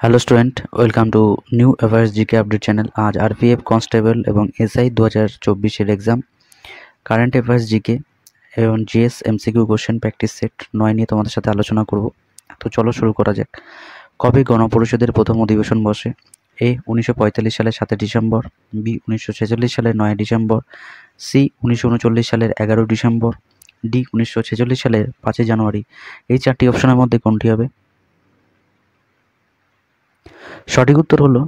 Hello student, welcome to new average GK update channel. আজ RPF constable এবং SI 2024-এর exam current affairs GK এবং GS MCQ question practice set 9 নিয়ে তোমাদের সাথে আলোচনা করব। তো চলো শুরু করা যাক। কবে গণপরিষদের প্রথম অধিবেশন বসে? এ 1945 সালের 7 ডিসেম্বর, বি 1946 সালের 9 ডিসেম্বর, সি 1939 সালের 11 ডিসেম্বর, ডি 1946 সালের 5 জানুয়ারি। এই চারটি অপশনের মধ্যে কোনটি হবে? সঠিক উত্তর হলো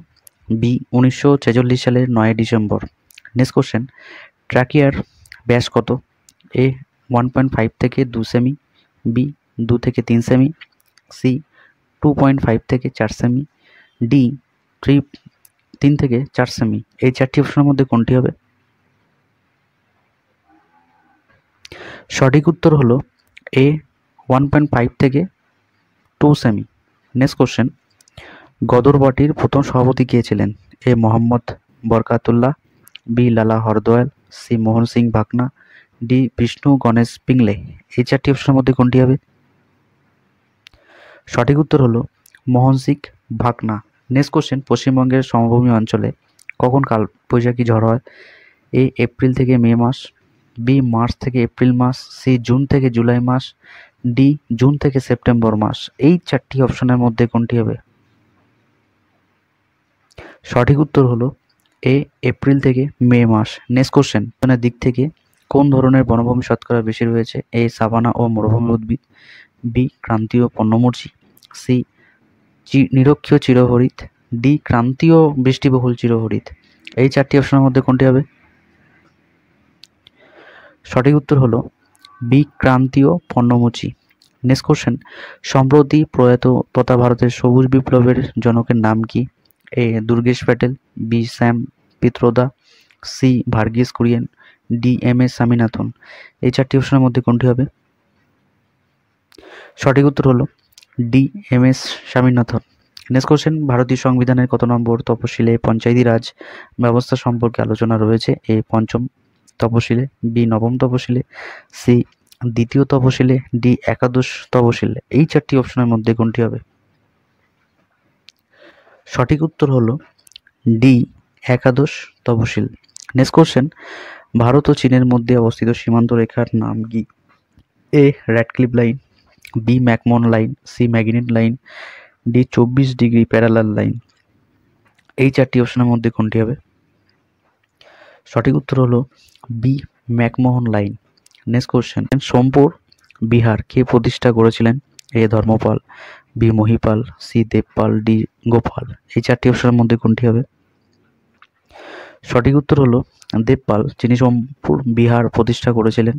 বি 1946 সালের 9 ডিসেম্বর। নেক্সট কোশ্চেন, ট্রাকিয়ার ব্যাস কত? এ 1.5 থেকে 2 সেমি, বি 2 থেকে 3 সেমি, সি 2.5 থেকে 4 সেমি, ডি 3 থেকে 4 সেমি। এই চারটি অপশনের মধ্যে কোনটি হবে? সঠিক উত্তর হলো এ 1.5 থেকে 2 সেমি। নেক্সট কোশ্চেন, গদর পার্টির প্রথম সভাপতি কে ছিলেন? এ মোহাম্মদ বরকাতুল্লাহ, বি লালা হরদয়াল, সি মোহন সিং ভাকনা, ডি বিষ্ণু গণেশ পিংলে। এই চারটি অপশনের মধ্যে কোনটি হবে? সঠিক উত্তর হলো মোহন সিং ভাকনা। নেক্সট কোশ্চেন, পশ্চিমবঙ্গের সমভূমি অঞ্চলে কখন কাল বৈশাখী ঝড় হয়? এ এপ্রিল থেকে মে মাস, বি মার্চ থেকে এপ্রিল মাস, সি জুন থেকে জুলাই মাস, ডি জুন থেকে সেপ্টেম্বর মাস। এই চারটি অপশনের মধ্যে কোনটি হবে? সঠিক উত্তর হলো এ এপ্রিল থেকে মে মাস। নেক্সট কোশ্চেন, দিক থেকে কোন ধরনের বনভূমি শতকরা বেশি রয়েছে? এ সাভানা ও মরুভূমি উদ্ভিদ, বি ক্রান্তীয় পর্ণমোচী, সি নিরক্ষীয় চিরহরিৎ, ডি ক্রান্তীয় বৃষ্টিবহুল চিরহরিৎ। এই চারটি অপশনের মধ্যে কোনটি হবে? সঠিক উত্তর হলো বি ক্রান্তীয় পর্ণমোচী। নেক্সট কোশ্চেন, সম্প্রতি প্রয়াত তথা ভারতের সবুজ বিপ্লবের জনকের নাম কি? A Durgesh Patel, B Sam Pitroda, C Verghese Kurien, D M S Swaminathan. এই চারটি অপশনের মধ্যে কোনটি হবে? সঠিক উত্তর হলো D M S Swaminathan. Next question, ভারতীয় সংবিধানের কত নম্বর তপশিলে পঞ্চায়েতি রাজ ব্যবস্থা সম্পর্কে আলোচনা রয়েছে? এ পঞ্চম তপশিলে, বি নবম তপশিলে, সি দ্বিতীয় তপশিলে, ডি একাদশ তপশিলে। এই চারটি অপশনের মধ্যে কোনটি হবে? সঠিক উত্তর হলো ডি একাদশ তপশিল। নেক্সট কোশ্চেন, ভারত ও চীনের মধ্যে অবস্থিত সীমান্ত রেখার নাম কি? A Radcliffe line, B McMahon line, C magnet line, D 24 degree parallel line. এই চারটি অপশনের মধ্যে কোনটি হবে? সঠিক উত্তর হলো B McMahon line. Next question, Sompur Bihar কে প্রতিষ্ঠা করেছিলেন? A Dharmapal, B Mahipal, C Devapal, D Gopal. এই চারটি অপশনের মধ্যে কোনটি হবে? সঠিক উত্তর হলো দেবপাল, যিনি সোমপুর বিহার প্রতিষ্ঠা করেছিলেন।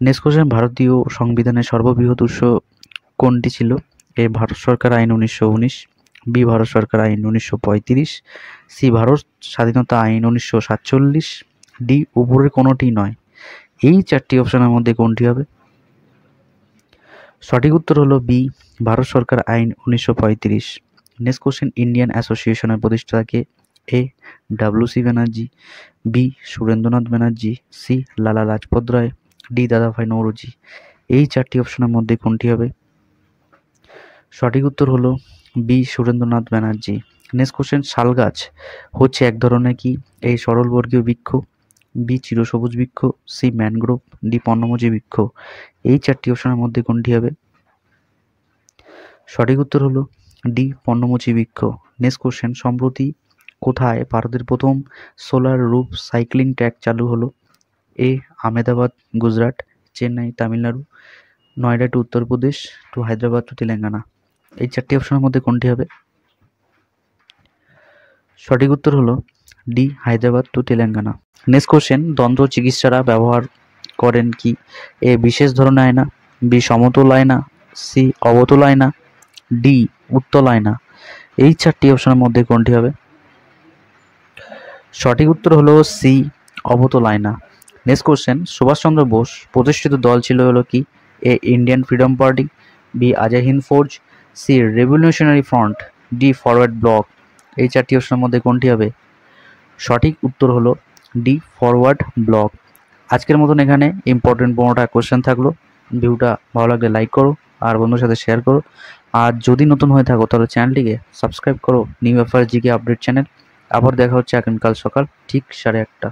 নেক্সট কোশ্চেন, ভারতীয় সংবিধানের সর্ববৃহৎ উৎস কোনটি ছিল? এ ভারত সরকার আইন 1919, বি ভারত সরকার আইন 1935, সি ভারত স্বাধীনতা আইন 1947, ডি উপরের কোনোটি নয়। এই চারটি অপশনের মধ্যে কোনটি হবে? সঠিক উত্তর হলো বি ভারত সরকার আইন 1935। নেক্সট কোশ্চেন, ইন্ডিয়ান অ্যাসোসিয়েশনের প্রতিষ্ঠাতা কে? এ ডাব্লিউ.সি. Banerjee, B Surendranath Banerjee, C Lala Lajpat Rai, D দাদাভাই নৌরোজি। এই চারটি অপশনের মধ্যে কোনটি হবে? সঠিক উত্তর হলো B Surendranath Banerjee. Next question, শাল গাছ হচ্ছে এক ধরনের কি? এই সরলবর্গীয় বৃক্ষ, বি চিরসবুজ বৃক্ষ, সি ম্যানগ্রোভ, ডি পর্ণমোচী বৃক্ষ। এই চারটি অপশনের মধ্যে কোনটি হবে? সঠিক উত্তর হলো ডি পর্ণমোচী বৃক্ষ। নেক্সট কোশ্চেন, সম্প্রতি কোথায় ভারতের প্রথম সোলার রুফ সাইক্লিং ট্র্যাক চালু হলো? A Ahmedabad Gujarat, Chennai Tamil Nadu, Noida to Uttar Pradesh, to Hyderabad to Telangana. এই চারটি অপশনের মধ্যে কোনটি হবে? সঠিক উত্তর হলো D Hyderabad to Telangana. Next question, দন্ত চিকিৎসারা ব্যবহার করেন কি? এ বিশেষ ধরনের আয়না, বি সমতল আয়না, সি অবতল আয়না, ডি উত্তল আয়না। এই চারটি অপশনের মধ্যে কোনটি হবে? সঠিক উত্তর হলো সি অবতল আয়না। নেক্সট কোশ্চেন, সুভাষচন্দ্র বোস প্রতিষ্ঠিত দল ছিল হলো কি? A Indian freedom party, B Azad Hind Fauj, C revolutionary front, D forward bloc. এই চারটি অপশনের মধ্যে কোনটি হবে? সঠিক উত্তর হলো ডি ফরওয়ার্ড ব্লক। আজকের মতন এখানে ইম্পর্টেন্ট 15টা কোশ্চেন থাকলো। ভিডিওটা ভালো লাগলে লাইক করো আর বন্ধুর সাথে শেয়ার করো। আর যদি নতুন হয়ে থাকো তাহলে চ্যানেলটিকে সাবস্ক্রাইব করো, new affair GK update channel. আবার দেখা হচ্ছে আগামীকাল সকাল ঠিক 1:30।